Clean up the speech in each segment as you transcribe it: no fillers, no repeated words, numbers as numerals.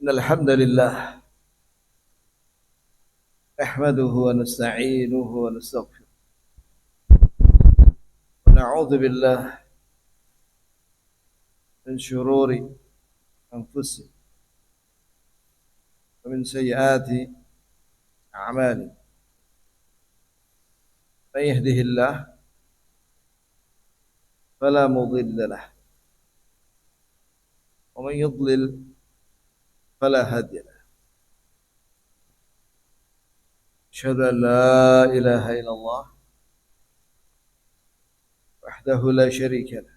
إن الحمد لله نحمده ونستعينه ونستغفره ونعوذ بالله من شرور أنفسنا ومن سيئات أعمالنا من يهده الله فلا مضل له ومن يضلل فلا هادي له أشهد أن لا إله إلا الله وحده لا شريك له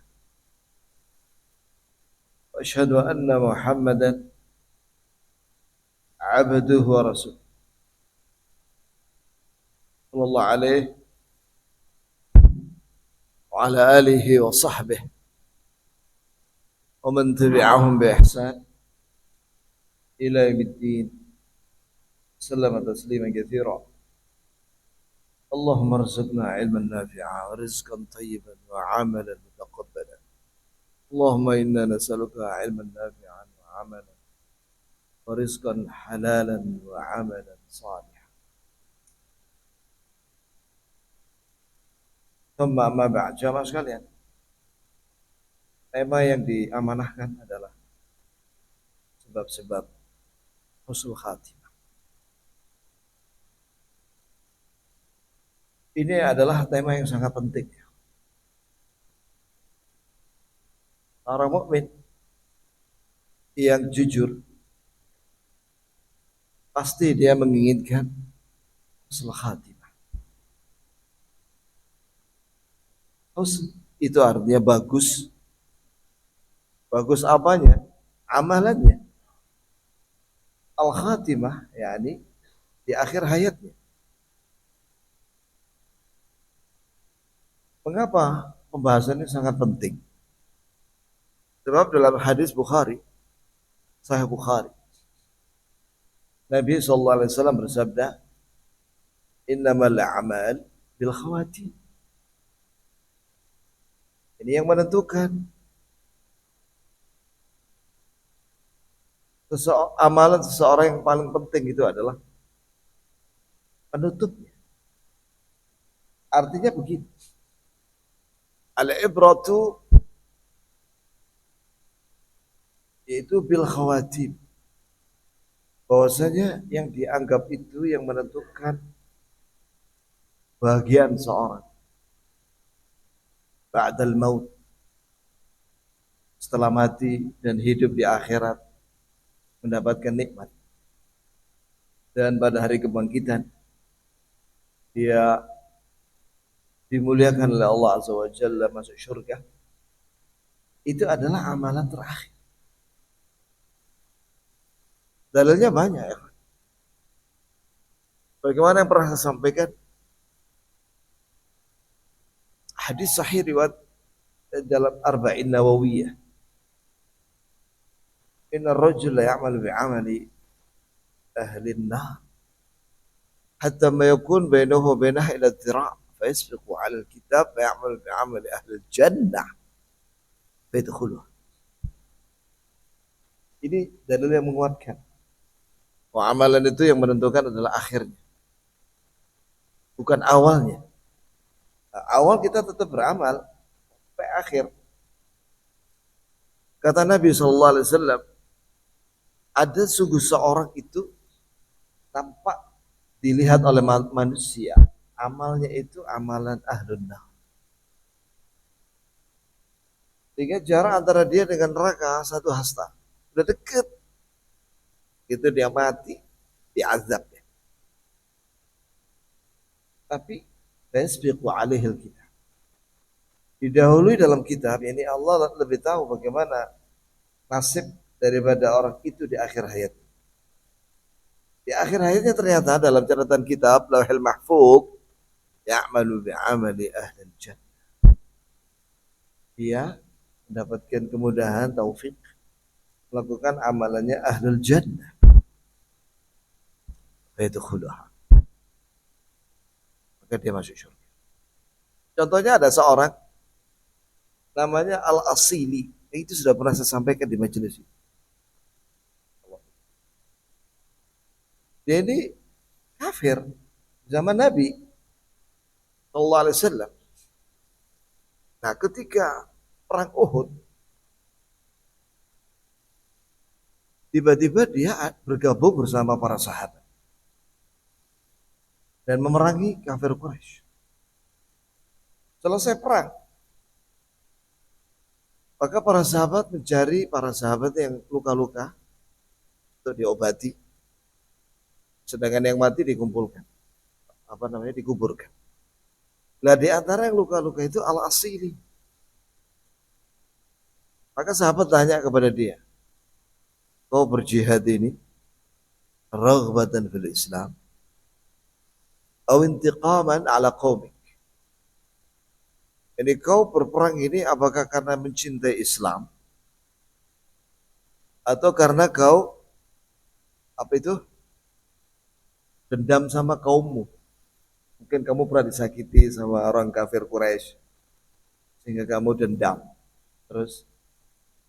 وأشهد أن محمدا عبده ورسوله صلى الله عليه وعلى آله وصحبه ومن تبعهم بإحسان إلى يوم الدين سلم تسليما كثيرا اللهم ارزقنا علما نافعا ورزقا طيبا وعملا متقبلا اللهم إنا نسألك علما نافعا وعملا ورزقا حلالا وعملا صالحا ثم أما بعد jamaah sekalian, tema yang diamanahkan adalah sebab-sebab husnul khatimah. Ini adalah tema yang sangat penting. Orang mukmin yang jujur pasti dia menginginkan husnul khatimah. Husn itu artinya bagus. Bagus apanya? Amalannya. Al-khatimah yakni di akhir hayatnya. Mengapa pembahasan ini sangat penting? Sebab dalam hadis Bukhari, Sahih Bukhari, Nabi SAW bersabda, innamal a'mal bil khawatim. Ini yang menentukan. Amalan seseorang yang paling penting itu adalah penutupnya. Artinya begini. Al-ibratu yaitu bil khawatim. Bahwasanya yang dianggap itu yang menentukan bahagian seorang ba'dal maut, setelah mati dan hidup di akhirat mendapatkan nikmat, dan pada hari kebangkitan dia dimuliakan oleh Allah Azza wa Jalla masuk syurga. Itu adalah amalan terakhir. Dalilnya banyak ya. Bagaimana yang pernah saya sampaikan, hadis sahih riwayat dalam Arba'in Nawawiyah, inna ar-rajula ya'malu bi'amali ahli an-nar hatta ma yakun bainahu wa bainaha ila dhira' fa yasbiqu 'ala al-kitab fa ya'malu bi'amali ahli al-jannah fa yadkhuluha. Ini dalil yang menguatkan bahwa amalan itu yang menentukan adalah akhirnya, bukan awalnya. Awal kita tetap beramal sampai akhir. Kata Nabi SAW, ada sungguh seorang itu tampak dilihat oleh manusia, amalnya itu amalan ahlun nar. Sehingga jarak antara dia dengan neraka satu hasta, udah deket. Itu dia mati, diazab. Tapi yasbiqu alaihil kitab, didahului dalam kitab, yani Allah lebih tahu bagaimana nasib daripada orang itu di akhir hayat. Di akhir hayatnya ternyata dalam catatan kitab Lauhul Mahfuz, ya'malu bi'amali ahli jannah. Dia mendapatkan kemudahan, taufik, melakukan amalannya ahlul jannah. Fayadkhuluha. Maka dia masuk surga. Contohnya ada seorang namanya Al-Asili. Itu sudah pernah saya sampaikan di majelis ini. Dia ini kafir zaman Nabi Sallallahu Alaihi Wasallam. Nah, ketika perang Uhud, tiba-tiba dia bergabung bersama para sahabat dan memerangi kafir Quraisy. Selesai perang, maka para sahabat mencari para sahabat yang luka-luka untuk diobati, sedangkan yang mati dikumpulkan, dikuburkan. Nah, di antara yang luka-luka itu Al-Asili. Maka sahabat tanya kepada dia, kau berjihad ini raghbatan fil Islam atau intiqaman ala qaumik? Jadi kau berperang ini apakah karena mencintai Islam atau karena kau dendam sama kaummu? Mungkin kamu pernah disakiti sama orang kafir Quraisy sehingga kamu dendam. Terus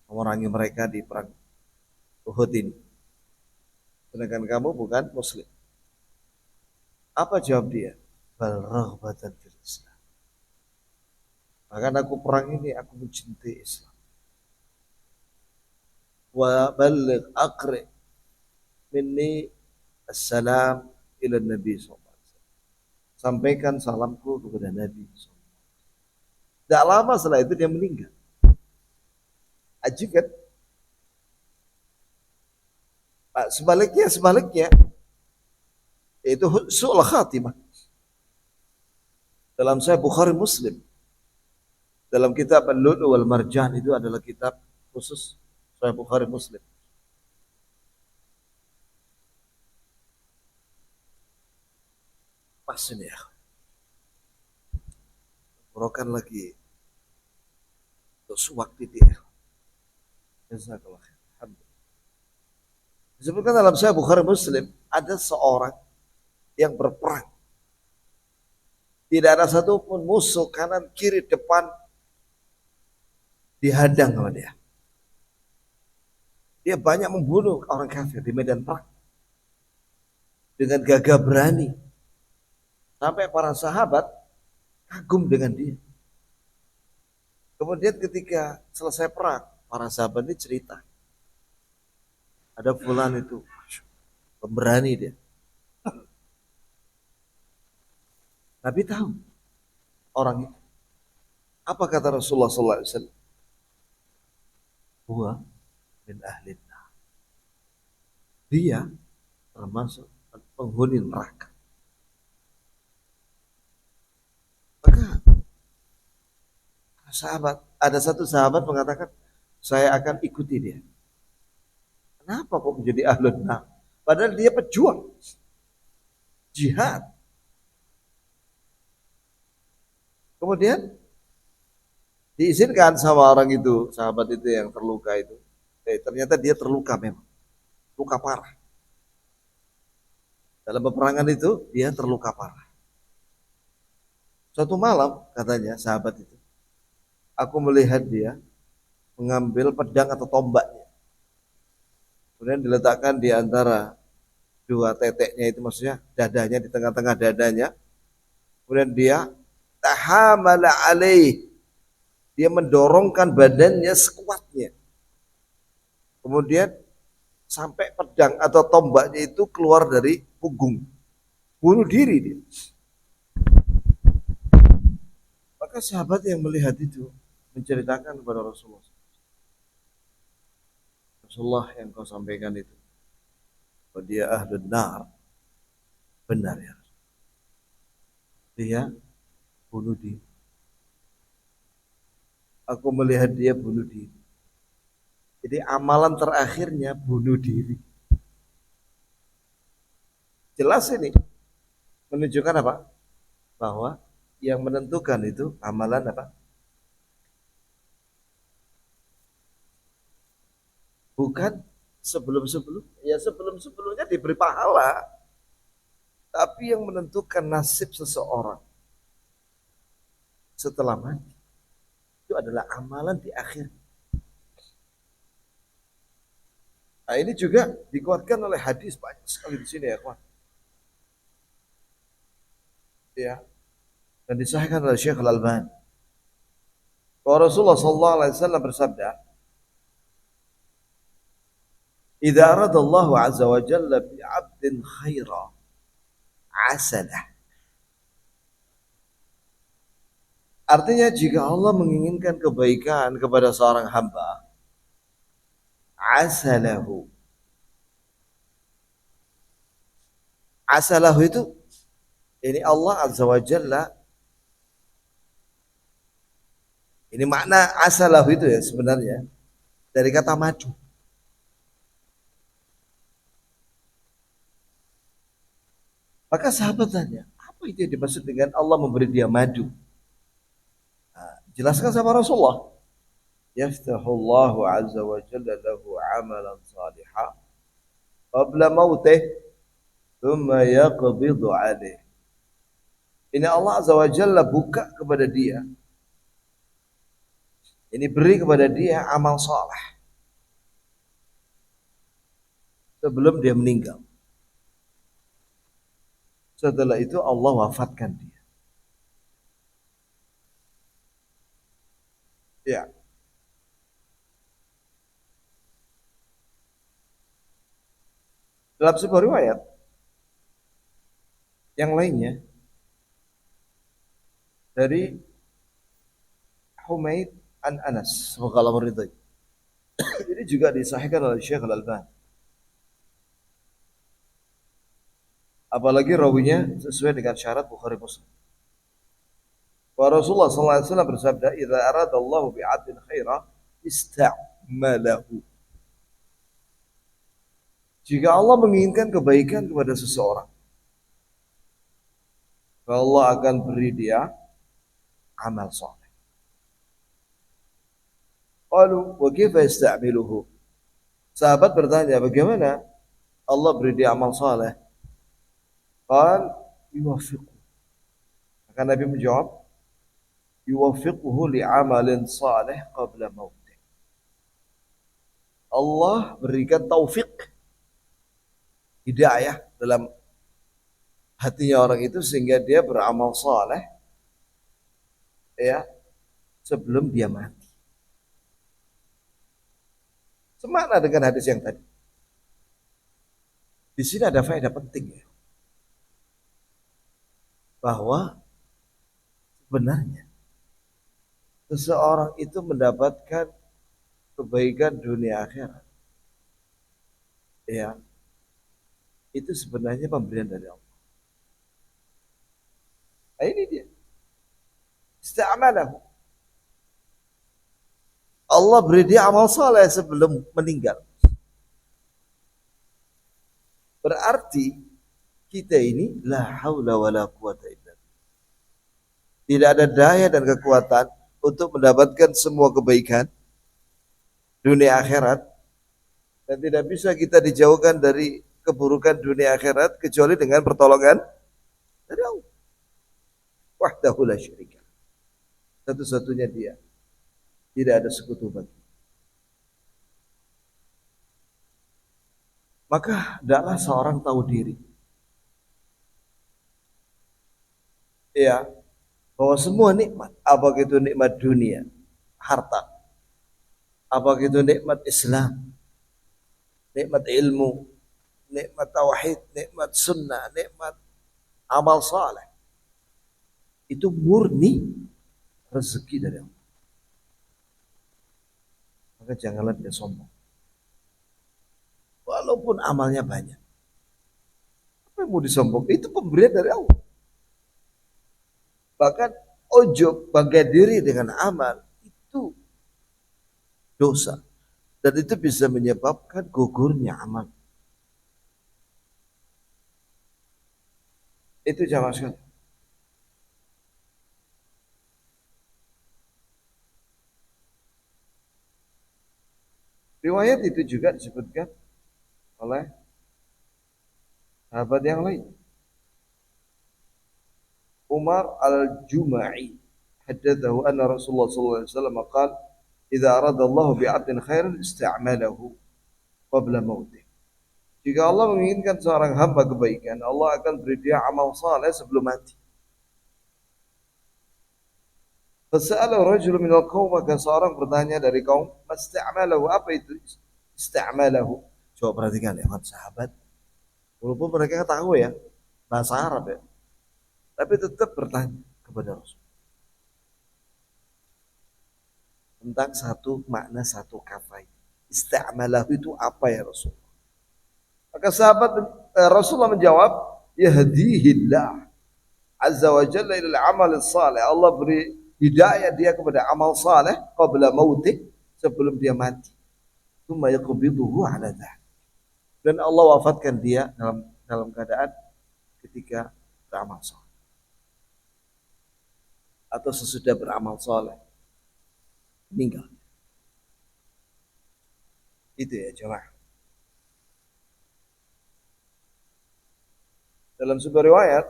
memerangi mereka di perang Uhud ini. Sedangkan kamu bukan muslim. Apa jawab dia? Bal raghbatan fil Islam. Bahkan aku perang ini aku mencintai Islam. Wa balligh aqri minni assalam ila Nabi sallallahu alaihi wasallam. Sampaikan salamku kepada Nabi sallallahu alaihi wasallam. Tidak lama setelah itu dia meninggal. Ajib kan? Sebaliknya itu su'ul khatimah. Dalam Sahih Bukhari Muslim, dalam kitab Al-Lu'lu' wal Marjan, itu adalah kitab khusus Sahih Bukhari Muslim. Pas ini ya. Berokan lagi untuk sewaktu dia. Jazakallah khair. Disebutkan dalam Sahih Bukhari Muslim, ada seorang yang berperang. Tidak ada satupun musuh kanan, kiri, depan dihadang sama dia. Dia banyak membunuh orang kafir di medan perang dengan gagah berani. Sampai para sahabat kagum dengan dia. Kemudian ketika selesai perang, para sahabat ini cerita. Ada fulan itu pemberani dia. Nabi tahu orang itu. Apa kata Rasulullah sallallahu alaihi wasallam? Huwa min ahli nar. Dia termasuk penghuni neraka. Maka ada satu sahabat mengatakan, saya akan ikuti dia. Kenapa kok menjadi ahlun nar? Padahal dia pejuang jihad. Kemudian diizinkan sama orang itu, sahabat itu yang terluka itu. Ternyata dia terluka memang, luka parah. Dalam peperangan itu dia terluka parah. Suatu malam katanya sahabat itu, aku melihat dia mengambil pedang atau tombaknya. Kemudian diletakkan di antara dua teteknya itu, maksudnya dadanya, di tengah-tengah dadanya. Kemudian dia tahamala alaih. Dia mendorongkan badannya sekuatnya. Kemudian sampai pedang atau tombaknya itu keluar dari punggung. Bunuh diri dia. Maka sahabat yang melihat itu menceritakan kepada Rasulullah. Rasulullah, yang kau sampaikan itu, bahwa dia ahlun nar, benar ya? Dia bunuh diri. Aku melihat dia bunuh diri. Jadi amalan terakhirnya bunuh diri. Jelas ini menunjukkan apa? Bahwa yang menentukan itu amalan apa? Bukan sebelum-sebelumnya diberi pahala. Tapi yang menentukan nasib seseorang setelah mati itu adalah amalan di akhir. Nah, ini juga dikuatkan oleh hadis banyak sekali di sini ya, kawan. Ya, dan disahihkan oleh Syekh Al-Albani. Bahwa Rasulullah sallallahu alaihi wasallam bersabda, "Idza arada Allah azza wa jalla bi 'abdin khaira, 'asalah." Artinya jika Allah menginginkan kebaikan kepada seorang hamba, asalahu. Asalahu itu ini Allah azza wa jalla, ini makna asalahu itu ya sebenarnya dari kata madu. Maka sahabat tanya, apa itu yang dimaksud dengan Allah memberi dia madu? Nah, jelaskan sama Rasulullah. Yaftahullahu azza wa jalla lahu amalan salihah qabla mautih thumma yaqbidu alaih. Ini Allah azza wa jalla buka kepada dia. Ini beri kepada dia amal saleh sebelum dia meninggal. Setelah itu Allah wafatkan dia. Ya. Dalam sebuah riwayat yang lainnya dari Humaid an Anas, semoga Allah meridai. Ini juga disahihkan oleh Syekh Al-Albani. Apalagi rawinya sesuai dengan syarat Bukhari Muslim. Wa Rasulullah sallallahu alaihi wasallam bersabda, "Idza aradallahu bi'abdin khaira ista'malahu." Jika Allah menginginkan kebaikan kepada seseorang, Allah akan beri dia amal saleh. Qalu wa kaifa yasta'miluhu? Sahabat bertanya, bagaimana Allah beri dia amal saleh? Qal yuwaffiqu. Maka Nabi menjawab, yuwaffiquhu li'amalin saleh qabla mautih. Allah berikan taufik, hidayah dalam hatinya orang itu sehingga dia beramal saleh ya sebelum dia mati. Semakna dengan hadis yang tadi. Di sini ada faedah penting ya. Bahwa sebenarnya seseorang itu mendapatkan kebaikan dunia akhirat. Ya. Itu sebenarnya pemberian dari Allah. Nah, ini dia. Ista'malahu. Allah beri dia amal saleh sebelum meninggal. Berarti kita ini la haula wala quwata illa billah. Tidak ada daya dan kekuatan untuk mendapatkan semua kebaikan dunia akhirat dan tidak bisa kita dijauhkan dari keburukan dunia akhirat kecuali dengan pertolongan dari Allah. Wahdahu la syarika. Satu-satunya dia. Tidak ada sekutu bagi. Maka hendaklah seorang tahu diri. Ya, bahwa semua nikmat, apakah itu nikmat dunia, harta, apakah itu nikmat Islam, nikmat ilmu, nikmat tauhid, nikmat sunnah, nikmat amal saleh, itu murni rezeki dari Allah. Maka janganlah dia sombong. Walaupun amalnya banyak. Apa yang mau disombong? Itu pemberian dari Allah. Bahkan ujub bangga diri dengan amal itu dosa. Dan itu bisa menyebabkan gugurnya amal. Itu jamaah sekali. Riwayat itu juga disebutkan oleh sahabat yang lain. Umar al-Juma'i haddathahu anna Rasulullah sallallahu alaihi wasallam qala idza arada Allah bi'abdin khairan ista'malahu qabla mautih. Jika Allah menginginkan seorang hamba kebaikan, Allah akan beri dia amal saleh sebelum mati. Fasa'ala rajul minal qaum, maka seorang bertanya dari kaum, "Masta'malahu?" Apa itu ista'malahu? Coba perhatikan ya, kan sahabat. Walaupun mereka tahu ya bahasa Arab ya, tapi tetap bertanya kepada Rasul tentang satu makna satu kata. Ista'malahu itu apa ya Rasul? Maka sahabat Rasulullah menjawab, yahdihillah azza wa jalla ila al-amal salih. Allah beri hidayah dia kepada amal saleh qabla mautih, sebelum dia mati. Tsumma yaqbiduhu ala dzalik. Dan Allah wafatkan dia dalam keadaan ketika beramal saleh atau sesudah beramal saleh meninggal. Itu ya jemaah. Dalam sebuah riwayat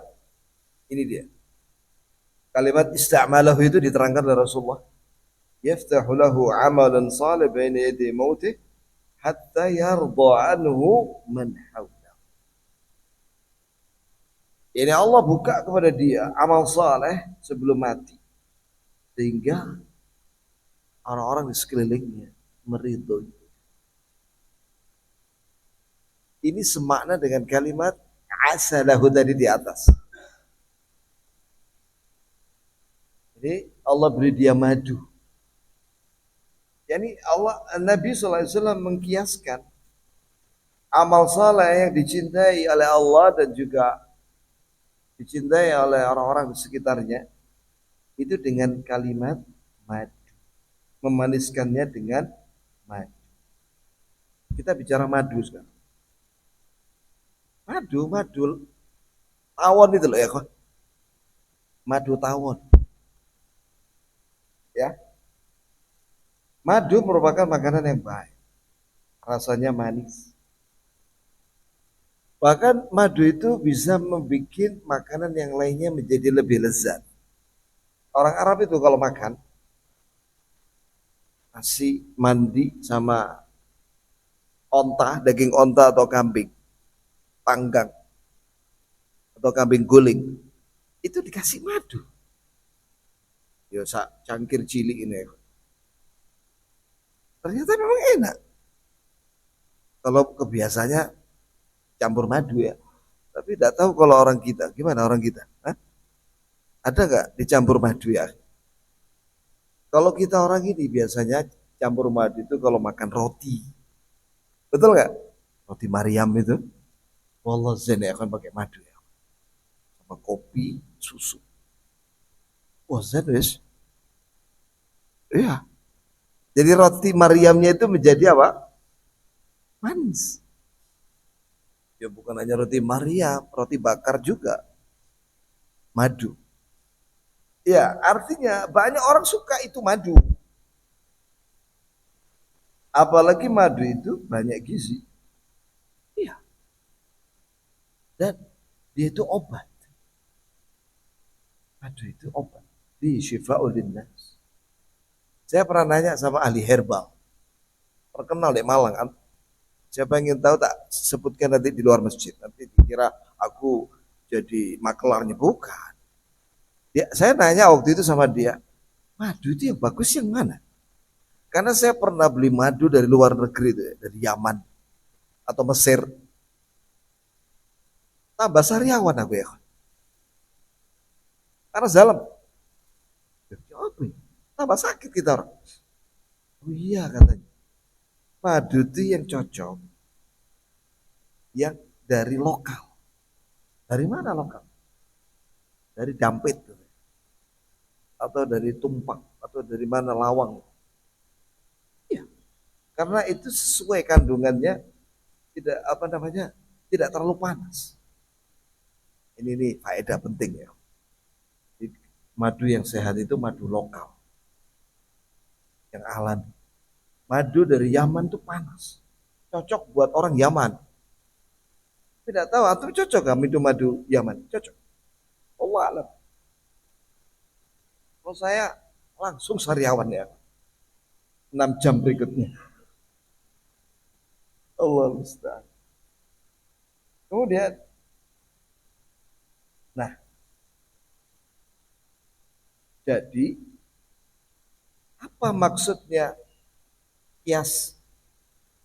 ini dia. Kalimat ista'malahu itu diterangkan oleh Rasulullah. Yaftahu lahu amalan salih baina yadi mautih hatta yarda anhu man hawlah. Ini Allah buka kepada dia amal saleh sebelum mati, sehingga orang-orang di sekelilingnya meridhoi. Ini semakna dengan kalimat asalahu tadi di atas. Jadi Allah beri dia madu. Yani Nabi SAW mengkiaskan amal saleh yang dicintai oleh Allah dan juga dicintai oleh orang-orang di sekitarnya itu dengan kalimat madu, memaniskannya dengan madu. Kita bicara madu sekarang. Madu tawon itu loh ya kok. Madu tawon. Ya. Madu merupakan makanan yang baik. Rasanya manis. Bahkan madu itu bisa membuat makanan yang lainnya menjadi lebih lezat. Orang Arab itu kalau makan nasi mandi sama onta, daging onta atau kambing panggang atau kambing guling, itu dikasih madu. Ya cangkir cilik ini. Ternyata memang enak. Kalau kebiasaannya campur madu ya. Tapi tidak tahu kalau orang kita, gimana orang kita? Hah? Ada nggak dicampur madu ya? Kalau kita orang ini biasanya campur madu itu kalau makan roti. Betul nggak? Roti Maryam itu. Wallah zen ya akan pakai madu ya. Sama kopi, susu. Wah zen wis. Iya. Jadi roti Maryamnya itu menjadi apa? Manis. Ya bukan hanya roti Maryam, roti bakar juga. Madu. Ya, artinya banyak orang suka itu madu. Apalagi madu itu banyak gizi. Iya. Dan dia itu obat. Madu itu obat. Di syifa'ul linnas. Saya pernah nanya sama ahli herbal. Terkenal di Malang. Siapa yang ingin tahu tak sebutkan nanti di luar masjid. Nanti dikira aku jadi makelarnya. Bukan. Saya nanya waktu itu sama dia. Madu itu yang bagus yang mana? Karena saya pernah beli madu dari luar negeri itu, dari Yaman atau Mesir. Tambah sariawan aku ya. Karena dalam. Tambah sakit kita orang. Oh iya katanya. Madu itu yang cocok. Yang dari lokal. Dari mana lokal? Dari Dampit. Atau dari Tumpak. Atau dari mana Lawang. Iya. Karena itu sesuai kandungannya. Tidak terlalu panas. Ini nih faedah penting ya. Madu yang sehat itu madu lokal. Yang alami. Madu dari Yaman itu panas. Cocok buat orang Yaman. Tidak tahu, antum cocok gak minum madu Yaman? Cocok. Allah alam. Kalau saya langsung sariawan ya. 6 jam berikutnya. Allah musta'an. Kemudian, nah, jadi Apa maksudnya kias?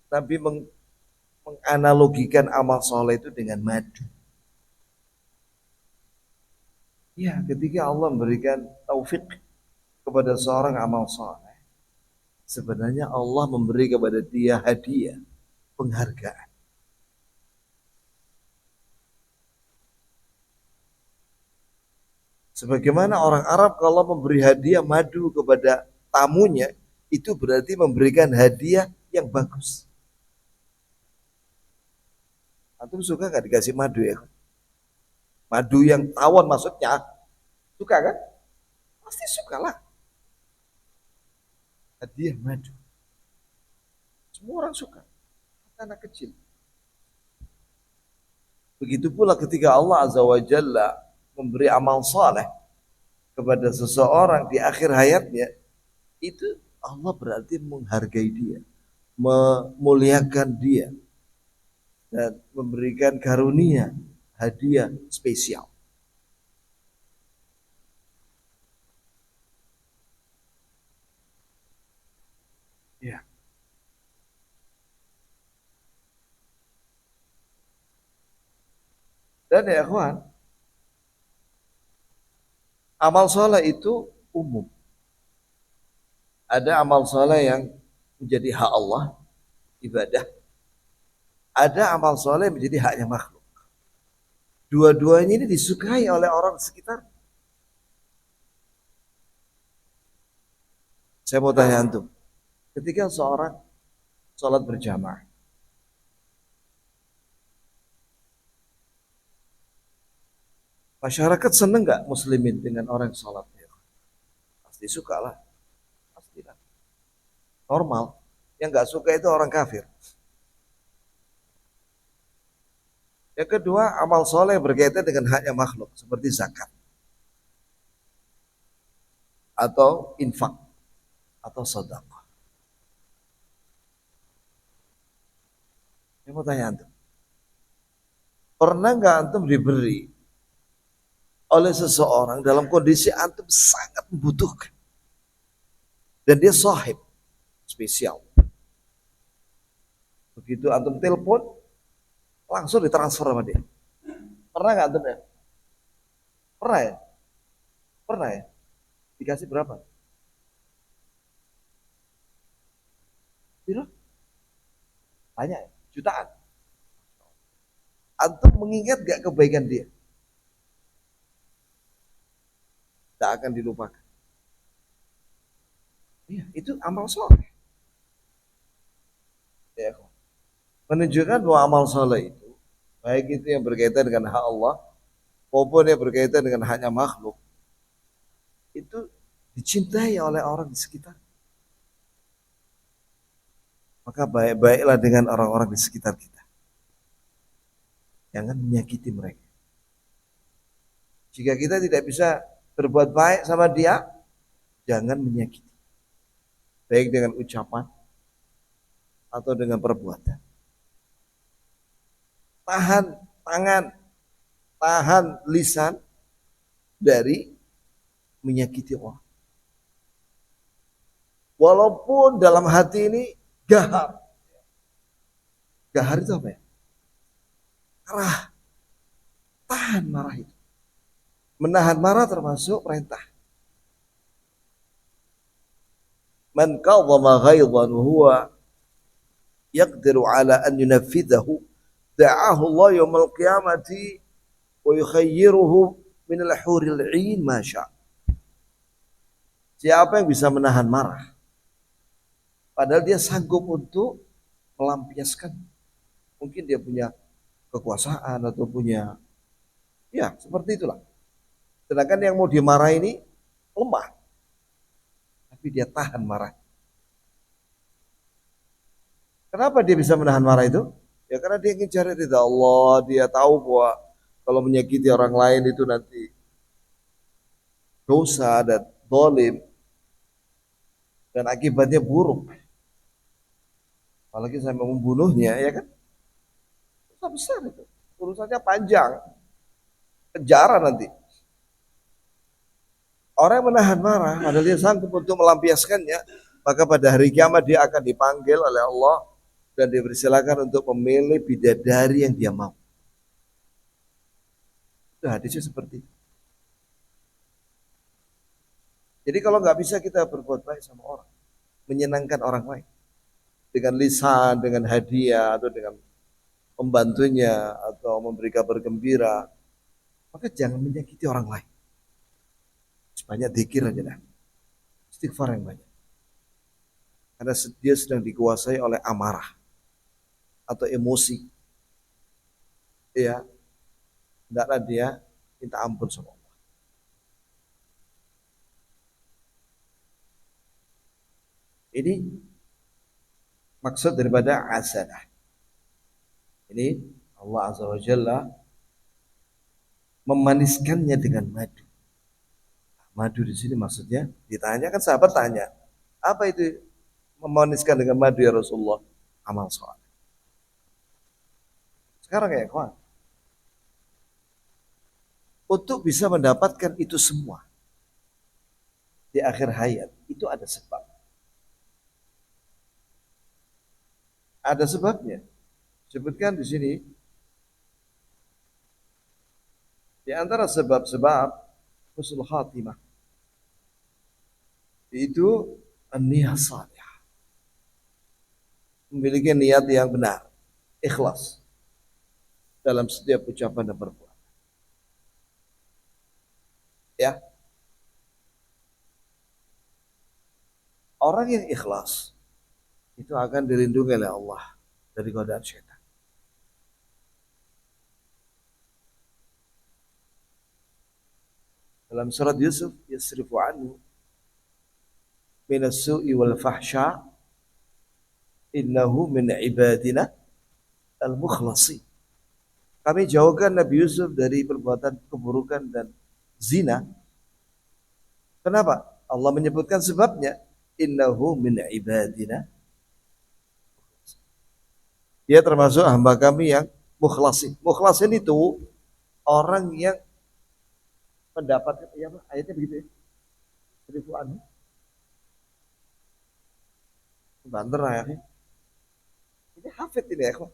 Nabi menganalogikan amal soleh itu dengan madu. Ya, ketika Allah memberikan taufik kepada seorang amal soleh, sebenarnya Allah memberi kepada dia hadiah, penghargaan. Sebagaimana orang Arab kalau memberi hadiah madu kepada tamunya, itu berarti memberikan hadiah yang bagus. Antum suka gak dikasih madu ya? Madu yang tawon maksudnya, suka kan? Pasti suka lah. Hadiah madu. Semua orang suka. Anak kecil. Begitu pula ketika Allah Azza wa Jalla memberi amal saleh kepada seseorang di akhir hayatnya, itu Allah berarti menghargai dia, memuliakan dia, dan memberikan karunia, hadiah spesial. Ya. Dan ya kawan, amal soleh itu umum. Ada amal soleh yang menjadi hak Allah, ibadah. Ada amal soleh menjadi haknya makhluk. Dua-duanya ini disukai oleh orang sekitar. Saya mau tanya antum, ketika seorang sholat berjamaah, masyarakat seneng nggak muslimin dengan orang sholat? Pasti suka lah, pastilah. Normal. Yang nggak suka itu orang kafir. Yang kedua, amal soleh berkaitan dengan haknya makhluk, seperti zakat atau infak atau sedekah. Saya mau tanya antum, pernah nggak antum diberi oleh seseorang dalam kondisi antum sangat membutuhkan dan dia sahib spesial? Begitu antum telepon, langsung ditransfer sama dia. Pernah nggak antum ya? Pernah ya? Pernah ya? Dikasih berapa? Biro? Banyak ya? Jutaan. Antum mengingat gak kebaikan dia? Tak akan dilupakan. Iya, itu amal soleh. Ya, menunjukkan bahwa amal soleh itu, baik itu yang berkaitan dengan hak Allah, maupun yang berkaitan dengan haknya makhluk, itu dicintai oleh orang di sekitar. Maka baik-baiklah dengan orang-orang di sekitar kita. Jangan menyakiti mereka. Jika kita tidak bisa berbuat baik sama dia, jangan menyakiti. Baik dengan ucapan atau dengan perbuatan. Tahan tangan, tahan lisan dari menyakiti orang. Walaupun dalam hati ini gahar. Gahar itu apa ya? Marah. Tahan marah itu. Menahan marah termasuk perintah. Man qadhama ghaidhan huwa yaqdiru ala an yunafidhahu da'ahu Allah yawmal qiyamati wa yukhayyiruhu min al-huril 'ain ma syaa. Siapa yang bisa menahan marah padahal dia sanggup untuk melampiaskan, mungkin dia punya kekuasaan atau punya, ya seperti itulah. Sedangkan yang mau dimarah ini lemah, tapi dia tahan marah. Kenapa dia bisa menahan marah itu? Ya karena dia ingin cari ridha Allah. Dia tahu bahwa kalau menyakiti orang lain itu nanti dosa dan zalim dan akibatnya buruk. Apalagi sampai membunuhnya, ya kan? Dosa besar itu. Urusannya panjang. Penjara nanti. Orang yang menahan marah, padahal dia sanggup untuk melampiaskannya, maka pada hari kiamat dia akan dipanggil oleh Allah dan dipersilakan untuk memilih bidadari yang dia mau. Itu hadisnya seperti itu. Jadi kalau nggak bisa kita berbuat baik sama orang, menyenangkan orang lain dengan lisan, dengan hadiah atau dengan membantunya atau memberi kabar gembira, maka jangan menyakiti orang lain. Banyak zikir aja dah, istighfar yang banyak. Karena dia sedang dikuasai oleh amarah atau emosi, ya, hendaklah dia minta ampun sama Allah. Ini maksud daripada asadah. Ini Allah Azza wa Jalla memaniskannya dengan madu. Madu di sini maksudnya ditanya kan sahabat tanya, apa itu memaniskan dengan madu ya Rasulullah? Amal soleh. Sekarang ya kawan, untuk bisa mendapatkan itu semua di akhir hayat itu ada sebab. Ada sebabnya. Sebutkan di sini di antara sebab-sebab husnul khatimah itu an-niyah salihah. Memiliki niat yang benar, ikhlas dalam setiap ucapan dan perbuatan. Ya. Orang yang ikhlas itu akan dilindungi oleh Allah dari godaan syaitan. Dalam surat Yusuf, yasrifu anhu minas su'i wal fahsya innahu min ibadina al-mukhlasin. Kami jauhkan Nabi Yusuf dari perbuatan keburukan dan zina. Kenapa? Allah menyebutkan sebabnya. Innahu min ibadina. Dia termasuk hamba kami yang mukhlasin. Mukhlasin itu orang yang mendapatkan, ya apa? Ayatnya begitu ya. Seribu anu. Banter ayatnya. Ini hafid ini ya.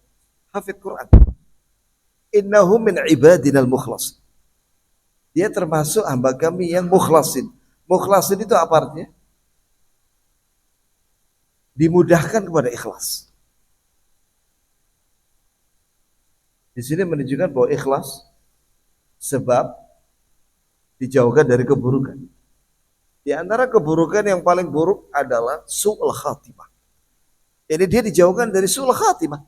Hafid Quran. Innahu min ibadina al-mukhlasin. Dia termasuk hamba kami yang mukhlasin. Mukhlasin itu apa artinya? Dimudahkan kepada ikhlas. Di sini menunjukkan bahwa ikhlas sebab dijauhkan dari keburukan. Di antara keburukan yang paling buruk adalah su'ul khatimah. Jadi dia dijauhkan dari su'ul khatimah.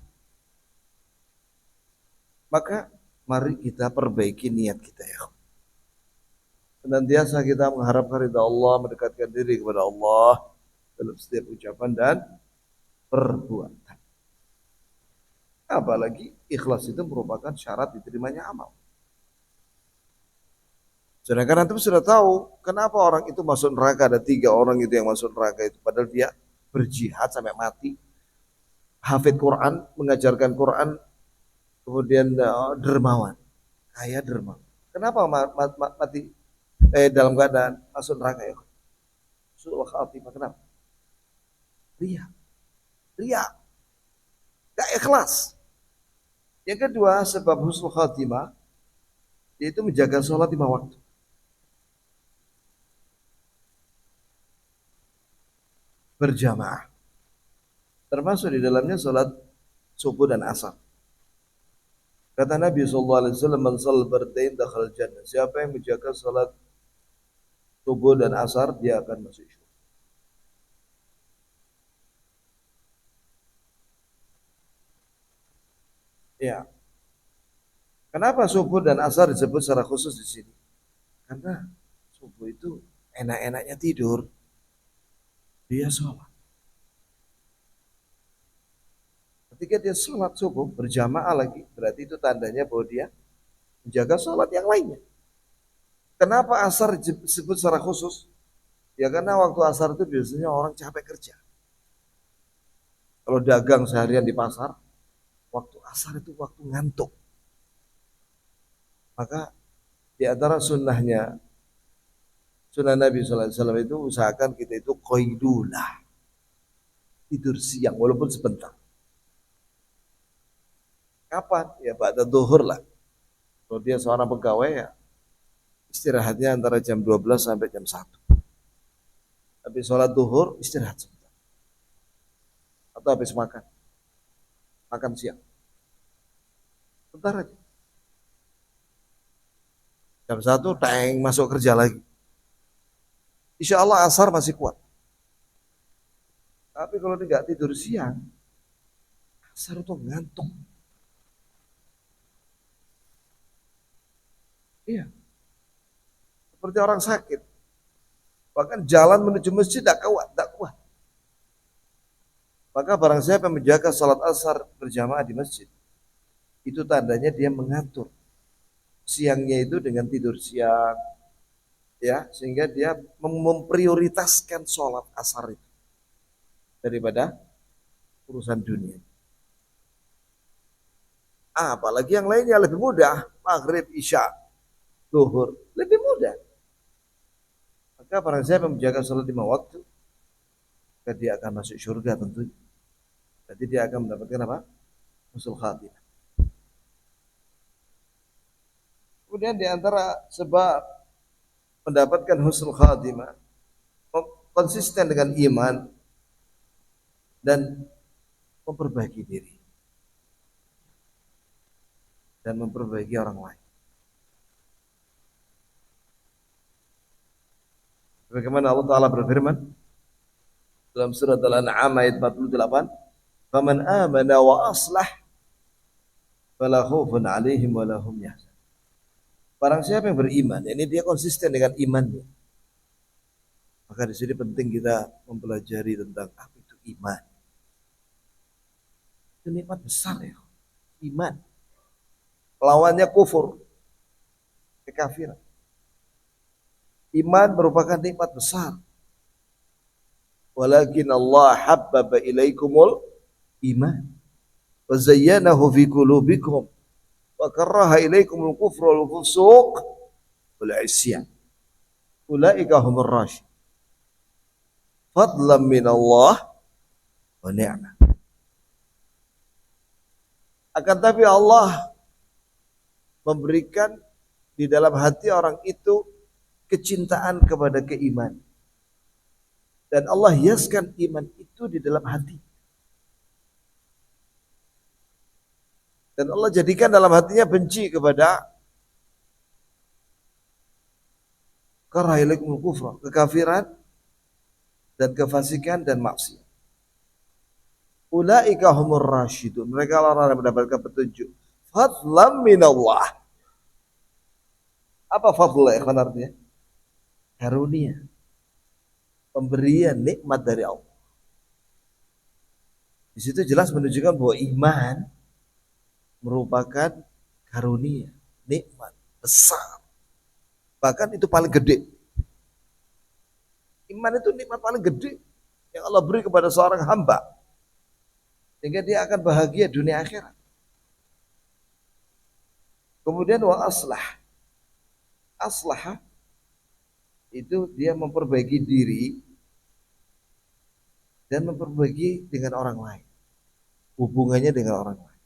Maka mari kita perbaiki niat kita ya. Senantiasa kita mengharapkan ridha Allah, mendekatkan diri kepada Allah dalam setiap ucapan dan perbuatan. Apalagi ikhlas itu merupakan syarat diterimanya amal. Sedangkan antum sudah tahu kenapa orang itu masuk neraka, ada 3 orang itu yang masuk neraka itu. Padahal dia berjihad sampai mati, hafid Quran, mengajarkan Quran, kemudian dermawan, kaya dermawan. Kenapa mati dalam keadaan masuk neraka ya? Su'ul khatimah, kenapa? Ria, gak ikhlas. Yang kedua sebab husnul khatimah yaitu menjaga sholat 5 waktu. Berjamaah. Termasuk di dalamnya sholat subuh dan asar. Kata Nabi SAW, man shallal bardhain dakhal jannah. Siapa yang menjaga sholat subuh dan asar, dia akan masuk surga. Ya. Kenapa subuh dan asar disebut secara khusus di sini? Karena subuh itu enak-enaknya tidur, dia sholat. Ketika dia sholat subuh berjamaah lagi, berarti itu tandanya bahwa dia menjaga sholat yang lainnya. Kenapa asar disebut secara khusus? Ya karena waktu asar itu biasanya orang capek kerja. Kalau dagang seharian di pasar, waktu asar itu waktu ngantuk. Maka di antara sunnahnya Sunnah Nabi SAW itu usahakan kita itu qailulah, tidur siang walaupun sebentar. Kapan? Ya ba'da zuhur lah. Kalau dia seorang pegawai ya istirahatnya antara jam 12 sampai jam 1. Habis sholat zuhur istirahat sebentar. Atau habis makan siang. Sebentar aja. Jam 1 teng masuk kerja lagi. Insya Allah asar masih kuat. Tapi kalau dia nggak tidur siang, asar itu ngantuk. Iya. Seperti orang sakit. Bahkan jalan menuju masjid tidak kuat. Maka barang siapa yang menjaga salat asar berjamaah di masjid, itu tandanya dia mengatur siangnya itu dengan tidur siang, ya, sehingga dia memprioritaskan sholat asar itu daripada urusan dunia. Apalagi yang lainnya lebih mudah, maghrib, isya, zuhur, lebih mudah. Maka barang siapa menjaga sholat 5 waktu, maka dia akan masuk surga tentunya. Jadi dia akan mendapatkan apa? Husnul khatimah. Kemudian di antara sebab mendapatkan husnul khatimah, konsisten dengan iman dan memperbaiki diri dan memperbaiki orang lain. Bagaimana Allah Ta'ala berfirman dalam surat Al-An'am ayat 48, "Faman amana wa aslah fala khaufun 'alaihim wa la hum yahzanun." Barang siapa yang beriman, ini dia konsisten dengan imannya. Maka di sini penting kita mempelajari tentang apa itu iman. Itu nikmat besar ya, iman. Lawannya kufur, kekafiran. Iman merupakan nikmat besar. Walakin Allah habbaba ilaikumul iman wa zayyanahu fi qulubikum wa karaha ilaikumul kufra wal fusuq wal isyan. Ulaika humur rasyidun. Fadlan min Allah wa ni'mah. Akan tapi Allah memberikan di dalam hati orang itu kecintaan kepada keimanan. Dan Allah hiaskan iman itu di dalam hati. Dan Allah jadikan dalam hatinya benci kepada karahilikumul kufra, kekafiran dan kefasikan dan maksiat. Ulaika humur rasyidun. Mereka orang yang mendapatkan petunjuk. Fadlan minallah. Apa fadla ikhwan artinya? Karunia. Pemberian nikmat dari Allah. Di situ jelas menunjukkan bahwa iman merupakan karunia, nikmat besar. Bahkan itu paling gede. Iman itu nikmat paling gede yang Allah beri kepada seorang hamba. Sehingga dia akan bahagia dunia akhirat. Kemudian wa aslah. Aslah itu dia memperbaiki diri dan memperbaiki dengan orang lain. Hubungannya dengan orang lain.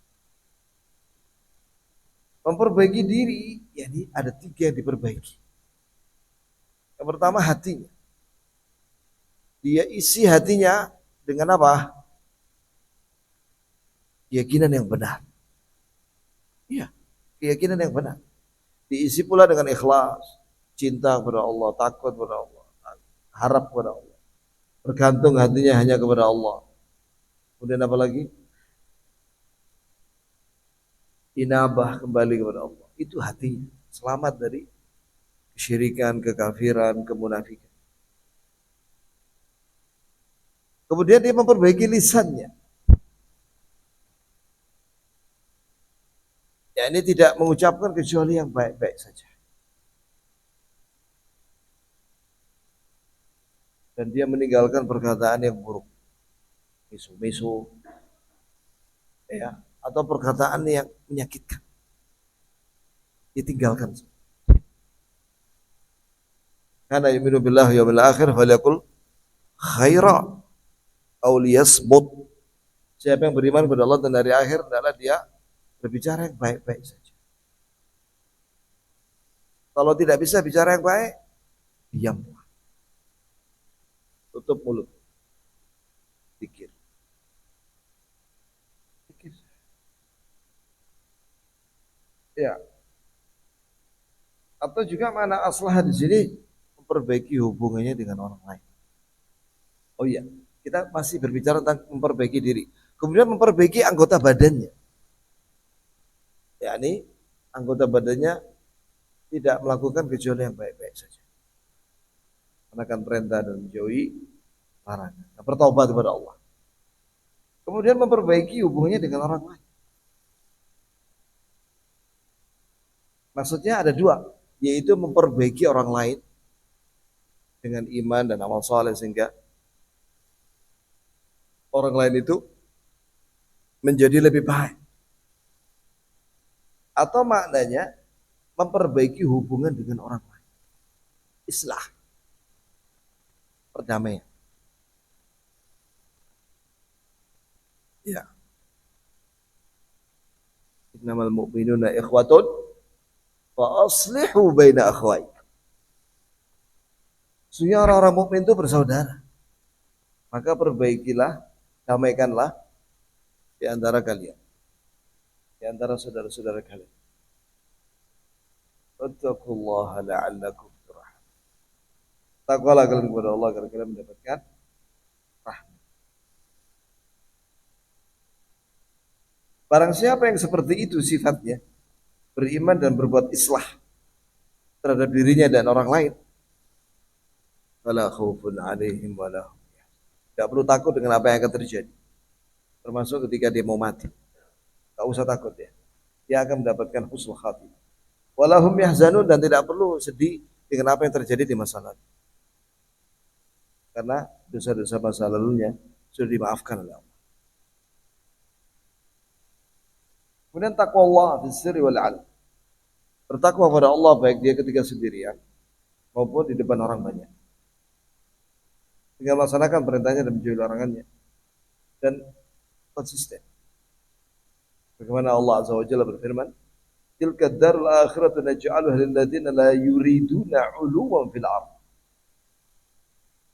Memperbaiki diri, jadi ada 3 yang diperbaiki. Yang pertama hatinya. Dia isi hatinya dengan apa? Keyakinan yang benar. Iya, keyakinan yang benar. Diisi pula dengan ikhlas, cinta kepada Allah, takut kepada Allah, harap kepada Allah. Bergantung hatinya hanya kepada Allah. Kemudian apa lagi? Inabah kembali kepada Allah. Itu hatinya. Selamat dari kesyirikan, kekafiran, kemunafikan. Kemudian dia memperbaiki lisannya. Ya ini tidak mengucapkan kecuali yang baik-baik saja. Dan dia meninggalkan perkataan yang buruk. Misu-misu. Ya, atau perkataan yang menyakitkan. Ditinggalkan. Kana yu'minu billahi wal yawmil akhir falyakul khaira aw liyasmut. Siapa yang beriman kepada Allah dan hari akhir, adalah dia berbicara yang baik-baik saja. Kalau tidak bisa bicara yang baik, diam. Tutup mulut. Pikir. Pikir. Ya. Atau juga mana aslah di sini memperbaiki hubungannya dengan orang lain. Oh iya, kita masih berbicara tentang memperbaiki diri. Kemudian memperbaiki anggota badannya. Yakni anggota badannya tidak melakukan kecuali yang baik-baik saja. Menakan perintah dan menjauhi larangan. Nah, bertobat kepada Allah. Kemudian memperbaiki hubungannya dengan orang lain. Maksudnya ada dua, yaitu memperbaiki orang lain dengan iman dan amal soleh sehingga orang lain itu menjadi lebih baik. Atau maknanya memperbaiki hubungan dengan orang lain. Islah. Perdamaian. Ya. Innamal mu'minuna ikhwatun fa aslihu baina akhwaikum. Sesungguhnya orang-orang mukmin itu bersaudara. Maka perbaikilah, damaikanlah di antara kalian. Di antara saudara-saudara kalian. Wattaqullaha la'allakum turhamun. Takwalah kalian kepada Allah agar kalian mendapatkan rahmat. Barang siapa yang seperti itu sifatnya, beriman dan berbuat islah terhadap dirinya dan orang lain, fala khaufun 'alaihim wa la hum yahzanun. Tidak perlu takut dengan apa yang akan terjadi. Termasuk ketika dia mau mati. Tidak usah takut ya. Dia akan mendapatkan husnul khatimah. Wa la hum yahzanun, dan tidak perlu sedih dengan apa yang terjadi di masa lalu. Karena dosa-dosa masa lalunya sudah dimaafkan oleh Allah. Kemudian takwa Allah fi sirri wal 'alan. Bertakwa kepada Allah baik dia ketika sendirian maupun di depan orang banyak. Tinggal melaksanakan perintahnya dan menjauhi larangannya. Dan konsisten. Bagaimana Allah Azza wa Jalla berfirman, "Tilka ad-darul akhiratu naj'aluha lil ladzina la yuriduna 'uluwan fil ardh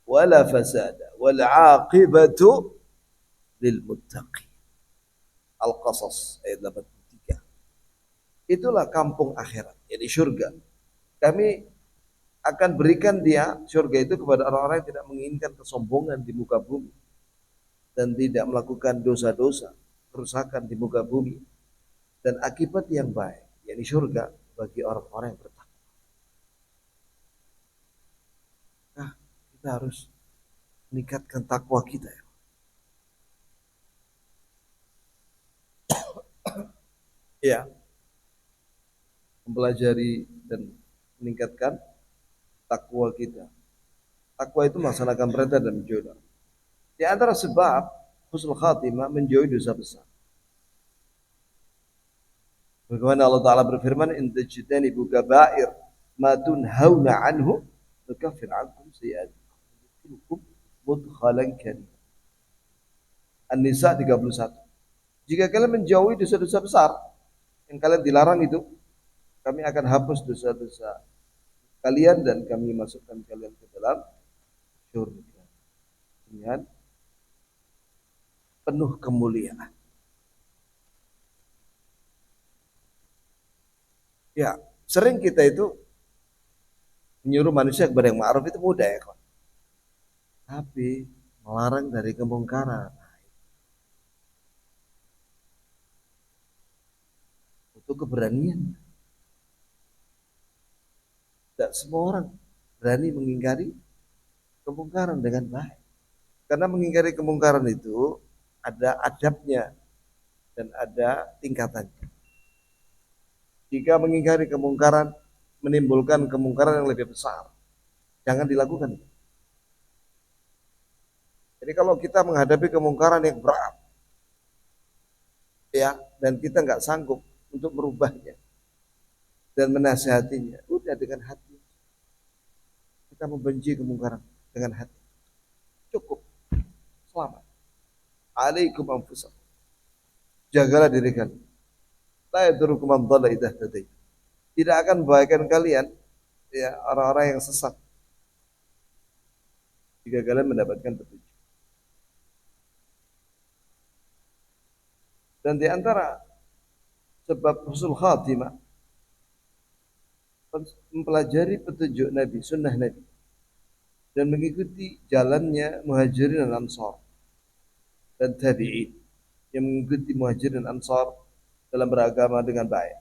wala fasada wal 'aqibatu lil muttaqin." Al-Qasas ayat 83. Itulah kampung akhirat, yaitu surga. Kami akan berikan dia surga itu kepada orang-orang yang tidak menginginkan kesombongan di muka bumi dan tidak melakukan dosa-dosa, kerusakan di muka bumi, dan akibat yang baik, yakni surga bagi orang-orang yang bertakwa. Nah, kita harus meningkatkan takwa kita ya. Ya, mempelajari dan meningkatkan takwa kita. Takwa itu melaksanakan perintah dan menjauhi larangan. Di antara sebab husnul khatimah menjauhi dosa besar. Bagaimana Allah Ta'ala berfirman, "In tajtanibu kaba'ir ma tunhauna anhu nukaffir 'ankum sayi'atikum mudkhalan karim." An-Nisa 31. Jika kalian menjauhi dosa-dosa besar yang kalian dilarang itu, kami akan hapus dosa-dosa kalian dan kami masukkan kalian ke dalam surga dengan penuh kemuliaan. Ya, sering kita itu menyuruh manusia kepada yang ma'ruf itu mudah ya kawan. Tapi melarang dari kemungkaran, itu keberanian. Tidak semua orang berani mengingkari kemungkaran dengan baik. Karena mengingkari kemungkaran itu ada adabnya dan ada tingkatannya. Jika mengingkari kemungkaran menimbulkan kemungkaran yang lebih besar, jangan dilakukan. Jadi kalau kita menghadapi kemungkaran yang berat, ya, dan kita nggak sanggup untuk merubahnya dan menasihatinya, udah dengan hati kita kita membenci kemungkaran dengan hati. Cukup. Selamat. Alaikum anfusakum. Jagalah diri kalian. La yadurukum man dhalla idza ihtadaytum. Tidak akan membahayakan kalian ya orang-orang yang sesat jika kalian mendapatkan petunjuk. Dan di antara sebab husnul khatimah mempelajari petunjuk Nabi, sunnah Nabi, dan mengikuti jalannya muhajirin dan ansar dan tabi'in yang mengikuti muhajirin dan ansar dalam beragama dengan baik.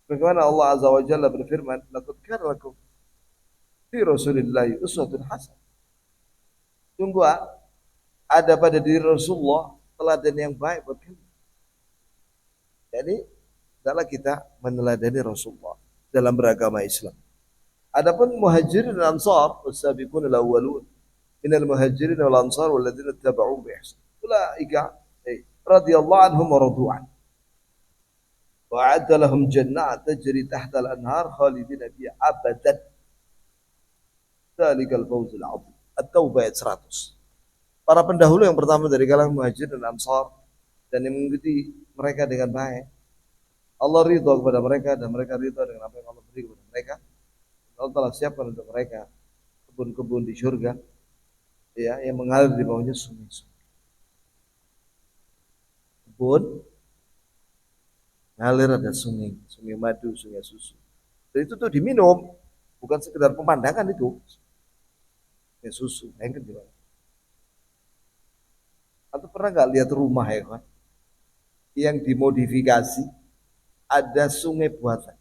Bagaimana Allah Azza wa Jalla berfirman, "Laqad kana lakum fi Rasulillahi uswatun hasanah." Sungguh ada pada diri Rasulullah teladan yang baik buat kalian. Jadi, adalah kita meneladani Rasulullah dalam beragama Islam. Adapun muhajirin dan ansar, was-sabiqun al-awwalun minal muhajirin wal ansar walladzina ittaba'u bi ihsan. Ulaika radhiyallahu anhum wa radu an. Wa a'adda lahum jannat tajri tahta al-anhar khalidina fiha abadan. Dzalikal fawzul 'adzim. At-Taubah ayat 100. Para pendahulu yang pertama dari kalangan muhajirin dan ansar dan yang mengikuti mereka dengan baik, Allah ridha kepada mereka dan mereka ridha dengan apa yang Allah beri kepada mereka. Allah telah siapkan untuk mereka kebun-kebun di surga, ya, yang mengalir di bawahnya sungai-sungai. Kebun mengalir ada sungai, sungai madu, sungai susu. Dan itu tuh diminum, bukan sekedar pemandangan itu. Sungai susu, bayangkan gimana? Atau pernah nggak lihat rumah ya kan? Yang dimodifikasi ada sungai buatan.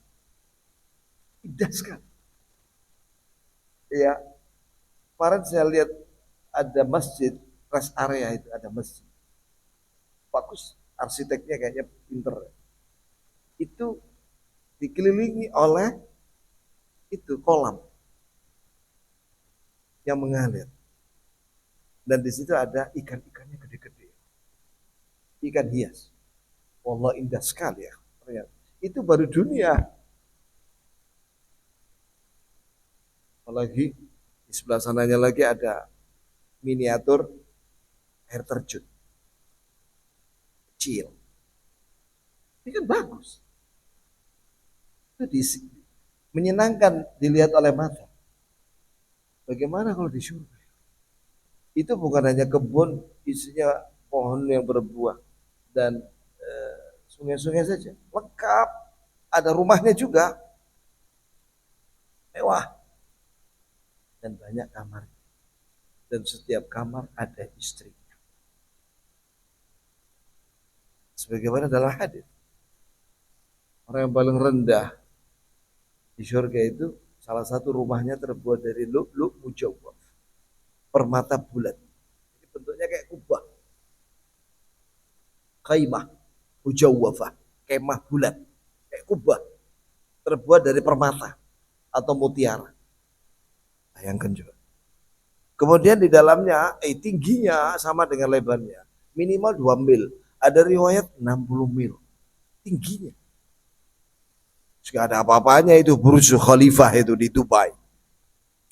Indah sekali. Ya, kemarin saya lihat ada masjid, rest area itu ada masjid. Bagus, arsiteknya kayaknya pinter. Itu dikelilingi oleh itu kolam yang mengalir. Dan di situ ada ikan-ikannya gede-gede. Ikan hias. Wallah indah sekali ya. Ternyata. Itu baru dunia. Apalagi di sebelah sananya lagi ada miniatur air terjun. Kecil. Ini kan bagus. Itu menyenangkan dilihat oleh mata. Bagaimana kalau di surga? Itu bukan hanya kebun isinya pohon yang berbuah dan sungai-sungai saja. Lengkap. Ada rumahnya juga. Mewah. Dan banyak kamar. Dan setiap kamar ada istrinya. Sebagaimana dalam hadis. Orang yang paling rendah di surga itu salah satu rumahnya terbuat dari lu'lu' mujawwaf. Permata bulat. Ini bentuknya kayak kubah. Khaimah mujawwafah, kemah bulat, kayak kubah. Terbuat dari permata atau mutiara. Bayangkan juga. Kemudian di dalamnya, tingginya sama dengan lebarnya. Minimal 2 mil. Ada riwayat 60 mil. Tingginya. Gak ada apa-apanya itu Burj Khalifah itu di Dubai.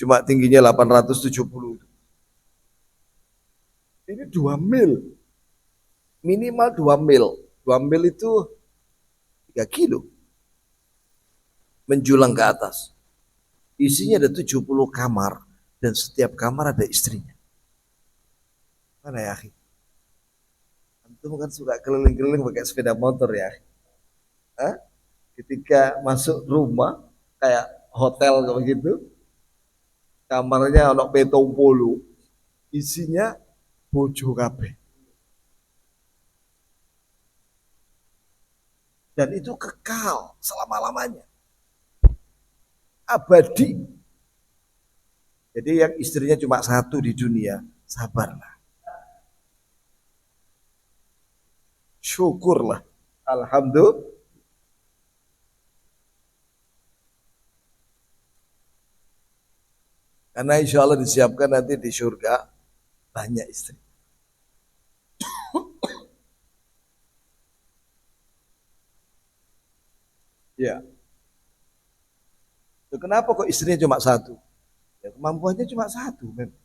Cuma tingginya 870. Ini 2 mil. Minimal 2 mil. 2 mil itu 3 kilo. Menjulang ke atas. Isinya ada 70 kamar. Dan setiap kamar ada istrinya. Mana ya, akhi? Antum kan suka keliling-keliling pakai sepeda motor ya. Hah? Ketika masuk rumah kayak hotel kayak begitu, kamarnya ono petong polo, isinya bojo kabeh. Dan itu kekal selama-lamanya. Abadi. Jadi yang istrinya cuma satu di dunia, sabarlah. Syukurlah. Alhamdulillah. Karena insya Allah disiapkan nanti di surga banyak istri. Ya. Kenapa kok istrinya cuma satu? Ya, kemampuannya cuma satu, memang.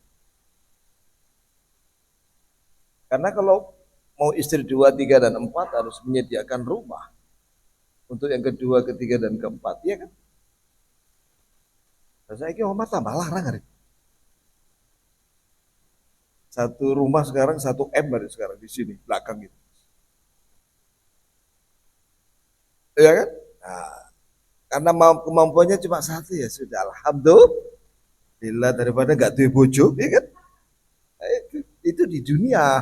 Karena kalau mau istri dua, tiga, dan empat harus menyediakan rumah untuk yang kedua, ketiga, dan keempat, ya kan? Dan saya kira Muhammad tambah larang hari. Satu rumah sekarang 1 M dari sekarang di sini belakang itu, ya kan? Nah, karena kemampuannya cuma satu ya sudah, alhamdulillah daripada nggak tuh bojo, ya kan? Nah, itu di dunia,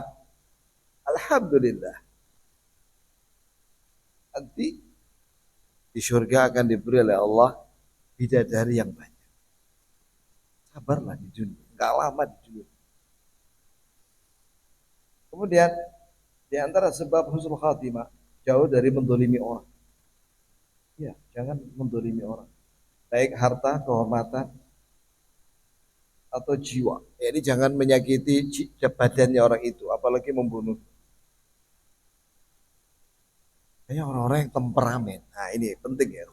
alhamdulillah. Nanti di surga akan diberi oleh Allah bidadari yang banyak. Sabarlah di dunia, nggak lama di dunia. Kemudian di antara sebab husnul khatimah, jauh dari mendolimi orang. Ya, jangan mendolimi orang. Baik harta, kehormatan, atau jiwa. Jadi jangan menyakiti badannya orang itu, apalagi membunuh. Hanya orang-orang yang temperamen. Nah ini penting ya.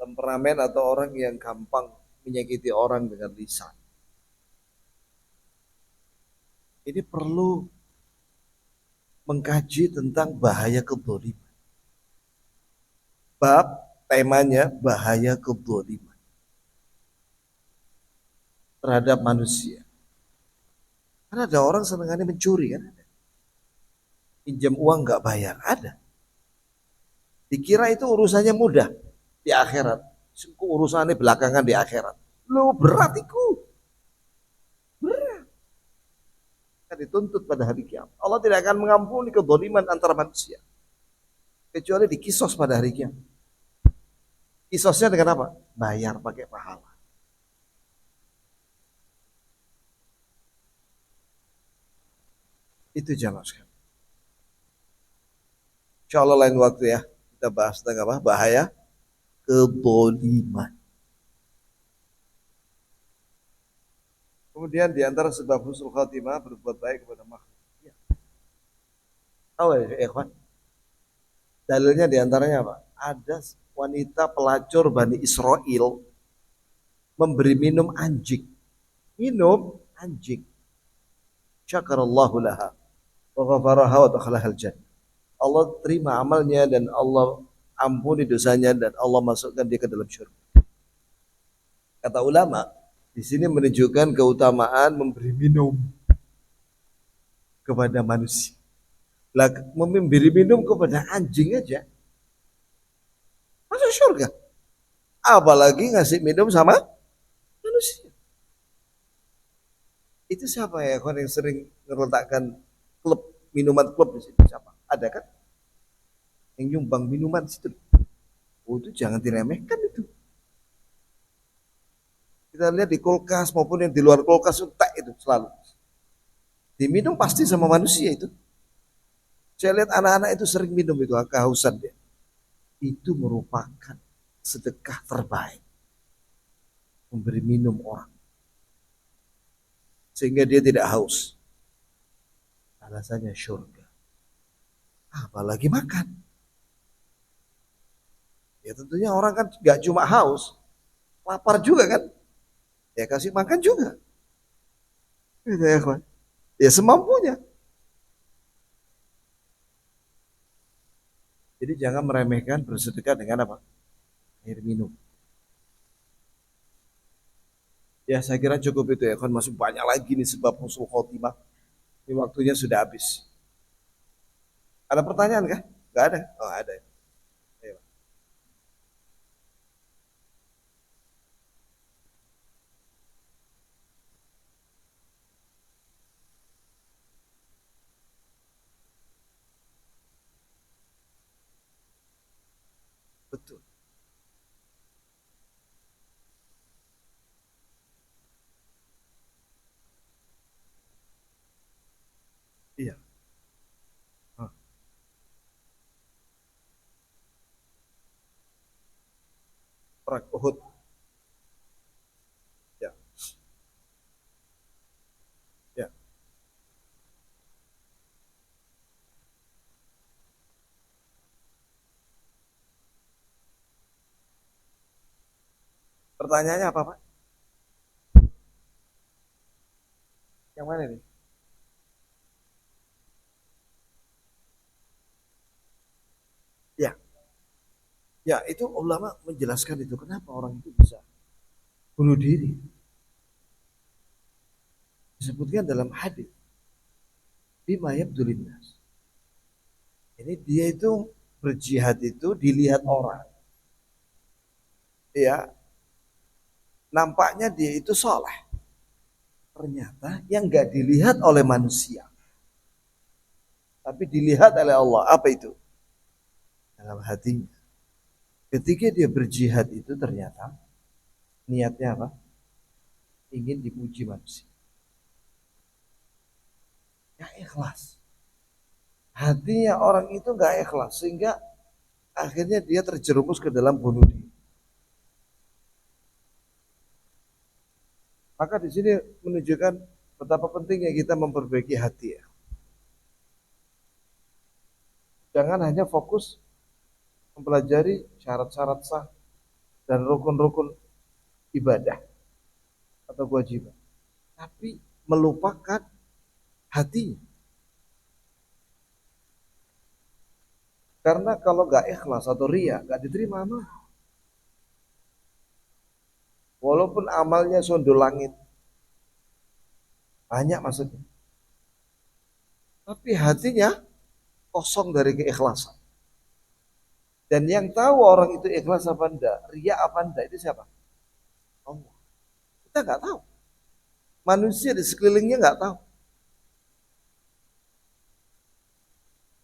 Temperamen atau orang yang gampang menyakiti orang dengan lisan. Ini perlu mengkaji tentang bahaya kedzaliman. Bab temanya bahaya kedzaliman terhadap manusia. Karena ada orang senangannya mencuri kan, ada. Pinjam uang nggak bayar, ada. Dikira itu urusannya mudah di akhirat. Urusannya belakangan di akhirat. Lu berat itu. Berat. Kan dituntut pada hari kiamat. Allah tidak akan mengampuni kedzaliman antara manusia. Kecuali dikisos pada hari kiamat. Kisosnya dengan apa? Bayar pakai pahala. Itu jamaah sekalian. Insya Allah lain waktu ya. Kita bahas tentang apa? Bahaya kedzaliman. Kemudian di antara sebab husnul khatimah berbuat baik kepada makhluk. Ya. Tahu ya, ikhwan? Dalilnya di antaranya apa? Ada wanita pelacur Bani Israel memberi minum anjing. Minum anjing. Syakarallahu laha wa ghafaraha wa dakhalahal jannah. Allah terima amalnya dan Allah ampuni dosanya dan Allah masukkan dia ke dalam syurga. Kata ulama, di sini menunjukkan keutamaan memberi minum kepada manusia. Lah, memberi minum kepada anjing aja masuk syurga. Apalagi ngasih minum sama manusia. Itu siapa ya kawan yang sering meletakkan klub minuman klub di situ? Siapa? Ada kan? Yang nyumbang minuman di situ. Oh, itu jangan diremehkan itu. Kita lihat di kulkas maupun yang di luar kulkas itu selalu. Diminum pasti sama manusia itu. Saya lihat anak-anak itu sering minum itu, kehausan dia. Itu merupakan sedekah terbaik. Memberi minum orang. Sehingga dia tidak haus. Alasannya syurga. Apalagi makan. Ya tentunya orang kan gak cuma haus. Lapar juga kan. Ya kasih makan juga. Gitu ya kawan. Ya semampunya. Jadi jangan meremehkan bersedekah dengan apa? Air minum. Ya saya kira cukup itu ya. Kan masih banyak lagi nih sebab husnul khotimah. Ini waktunya sudah habis. Ada pertanyaan kah? Gak ada? Oh ada. Ayo. Betul. Iya. Hah. Perang Uhud. Ya. Ya. Pertanyaannya apa Pak? Yang mana nih? Ya, ya itu ulama menjelaskan itu kenapa orang itu bisa bunuh diri. Disebutkan dalam hadis bima yabdulin nas. Ini dia itu berjihad itu dilihat orang. Ya, nampaknya dia itu soleh. Ternyata yang nggak dilihat oleh manusia, tapi dilihat oleh Allah. Apa itu? Dalam hatinya. Ketika dia berjihad itu ternyata niatnya apa? Ingin dipuji manusia. Ya ikhlas. Hatinya orang itu nggak ikhlas sehingga akhirnya dia terjerumus ke dalam bunuh diri. Maka di sini menunjukkan betapa pentingnya kita memperbaiki hati ya. Jangan hanya fokus mempelajari syarat-syarat sah dan rukun-rukun ibadah atau kewajiban, tapi melupakan hatinya. Karena kalau nggak ikhlas atau ria, nggak diterima amal. Walaupun amalnya sondol langit, banyak maksudnya. Tapi hatinya kosong dari keikhlasan. Dan yang tahu orang itu ikhlas apa enggak, ria apa enggak, itu siapa? Allah. Kita nggak tahu. Manusia di sekelilingnya nggak tahu.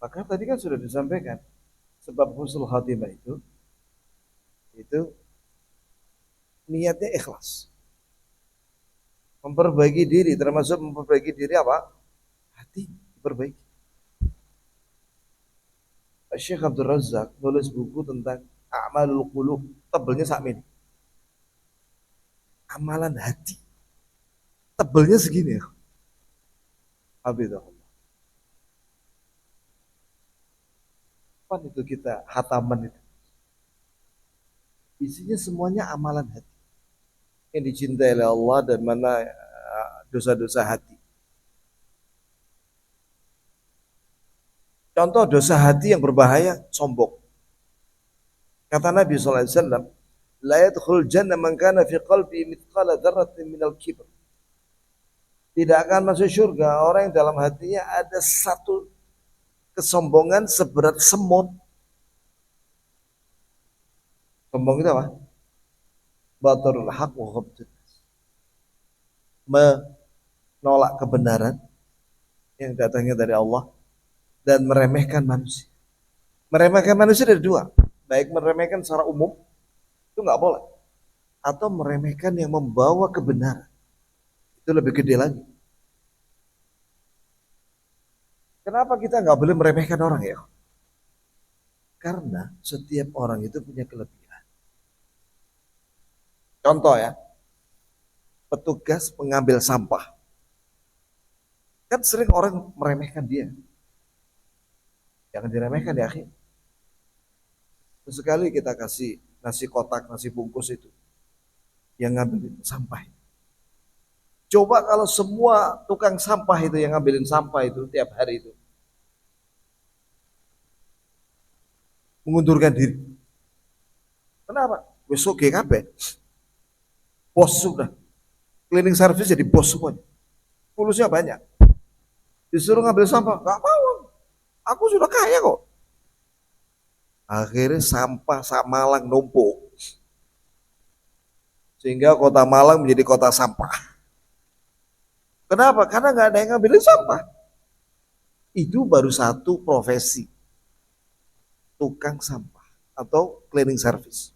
Maka tadi kan sudah disampaikan, sebab husnul khatimah itu niatnya ikhlas. Memperbaiki diri, termasuk memperbaiki diri apa? Hati diperbaiki. Syekh Abdul Razak nulis buku tentang A'malul Qulub, tebelnya sakmin. Amalan hati. Tebelnya segini ya. Habibullah. Kapan itu kita hataman itu? Isinya semuanya amalan hati. Yang dicintai oleh Allah dan mana dosa-dosa hati. Contoh dosa hati yang berbahaya, sombong. Kata Nabi SAW, la yadkhul jannah man kana fi qalbi mithqala dzarratin minal kibr. Tidak akan masuk surga orang yang dalam hatinya ada satu kesombongan seberat semut. Sombong itu apa? Batarul haq wa ghamtun. Menolak kebenaran yang datangnya dari Allah dan meremehkan manusia. Meremehkan manusia ada dua. Baik meremehkan secara umum, itu nggak boleh. Atau meremehkan yang membawa kebenaran. Itu lebih gede lagi. Kenapa kita nggak boleh meremehkan orang ya? Karena setiap orang itu punya kelebihan. Contoh ya, petugas pengambil sampah. Kan sering orang meremehkan dia. Jangan diremehkan ya, akhi. Sesekali kita kasih nasi kotak, nasi bungkus itu yang ngambil sampah. Coba kalau semua tukang sampah itu yang ngambilin sampah itu tiap hari itu mengundurkan diri. Kenapa? Besok GKP. Bos sudah. Cleaning service jadi bos semuanya. Pulusnya banyak. Disuruh ngambil sampah, nggak mau. Aku sudah kaya kok. Akhirnya sampah Malang numpuk. Sehingga kota Malang menjadi kota sampah. Kenapa? Karena nggak ada yang ngambilin sampah. Itu baru satu profesi. Tukang sampah atau cleaning service.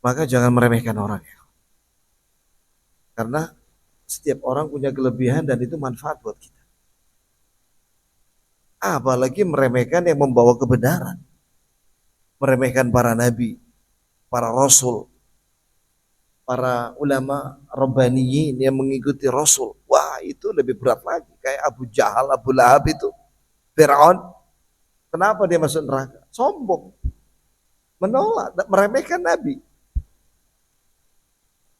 Maka jangan meremehkan orang ya. Karena setiap orang punya kelebihan dan itu manfaat buat kita. Apalagi meremehkan yang membawa kebenaran. Meremehkan para nabi, para rasul, para ulama rabbaniyin yang mengikuti rasul. Wah, itu lebih berat lagi. Kayak Abu Jahal, Abu Lahab itu. Fir'aun. Kenapa dia masuk neraka? Sombong. Menolak, meremehkan nabi.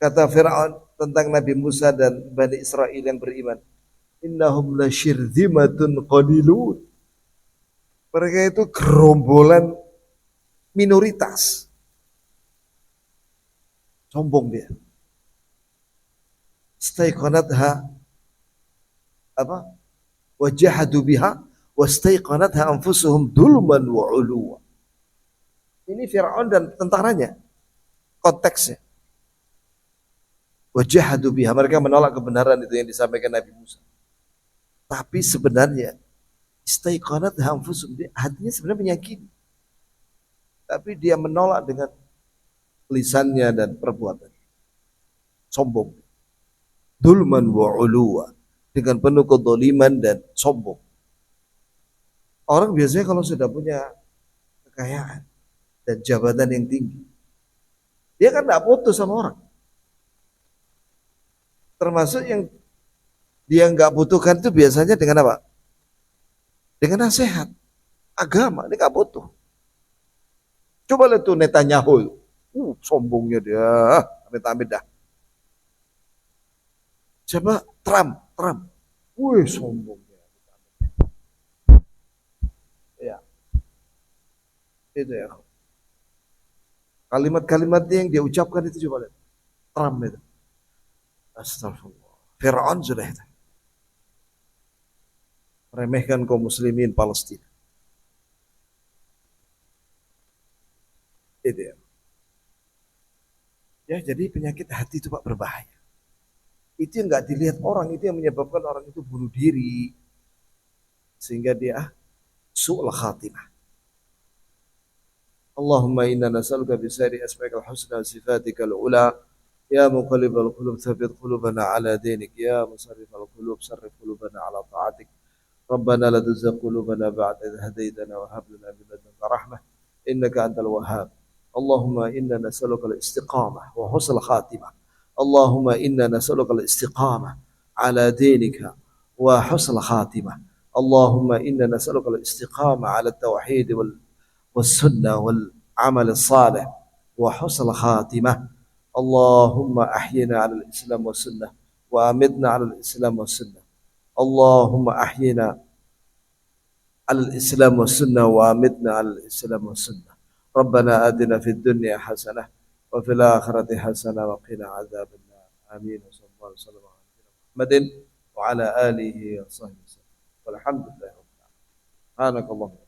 Kata Fir'aun tentang Nabi Musa dan Bani Israel yang beriman, innahum lasyirzimatun qalilun. Mereka itu gerombolan minoritas. Sombong dia. Staiqanatha apa? Wajahadu biha wastaiqanatha anfusuhum dulman wa uluwa. Ini Fir'aun dan tentaranya. Konteksnya. Wajahadu biha, mereka menolak kebenaran itu yang disampaikan Nabi Musa. Tapi sebenarnya istaiqanatha anfusuhum, hatinya sebenarnya meyakini. Tapi dia menolak dengan lisannya dan perbuatannya. Sombong. Dulman wa uluwa, dengan penuh kedoliman dan sombong. Orang biasanya kalau sudah punya kekayaan dan jabatan yang tinggi, dia kan tidak putus sama orang. Termasuk yang dia nggak butuhkan itu biasanya dengan apa? Dengan nasihat agama, dia nggak butuh. Coba lihat tuh Netanyahu, sombongnya dia, amit-amit dah. Coba Trump, wih sombongnya. Ya, itu ya. Kalimat-kalimat yang dia ucapkan itu coba lihat. Trump itu. Astagfirullah. Fir'aun sudah itu. Meremehkan kaum muslimin Palestina. Itu ya. Ya, jadi penyakit hati itu Pak berbahaya. Itu yang nggak dilihat orang, itu yang menyebabkan orang itu bunuh diri. Sehingga dia su'ul khatimah. Allahumma inna nas'aluka bisari asma'ikal husna wa sifatikal ula. Ya muqallibal qulub tsabbit qulubana ala dinik. Ya musarrifal qulub sarrif qulubana ala ta'atik. Rabbana la tuzigh qulubana ba'da idh hadaytana wa hab lana min ladunka rahmah innaka antal wahhab. Allahumma inna nas'aluka al-istiqamah wa husnul khatimah. Allahumma inna nas'aluka al-istiqamah ala dinika wa husnul khatimah. Allahumma inna nas'aluka al-istiqamah ala at-tauhid والسنة والعمل الصالح وحسن الخاتمة. اللهم أحينا على الإسلام والسنة وأمتنا على الإسلام والسنة. اللهم أحينا على الإسلام والسنة وأمتنا على الإسلام والسنة. ربنا آتنا في الدنيا حسنة وفي الآخرة حسنة وقنا عذاب النار. آمين. وصلى الله وسلم على محمد وعلى آله وصحبه وسلم والحمد لله رب العالمين. سبحانك اللهم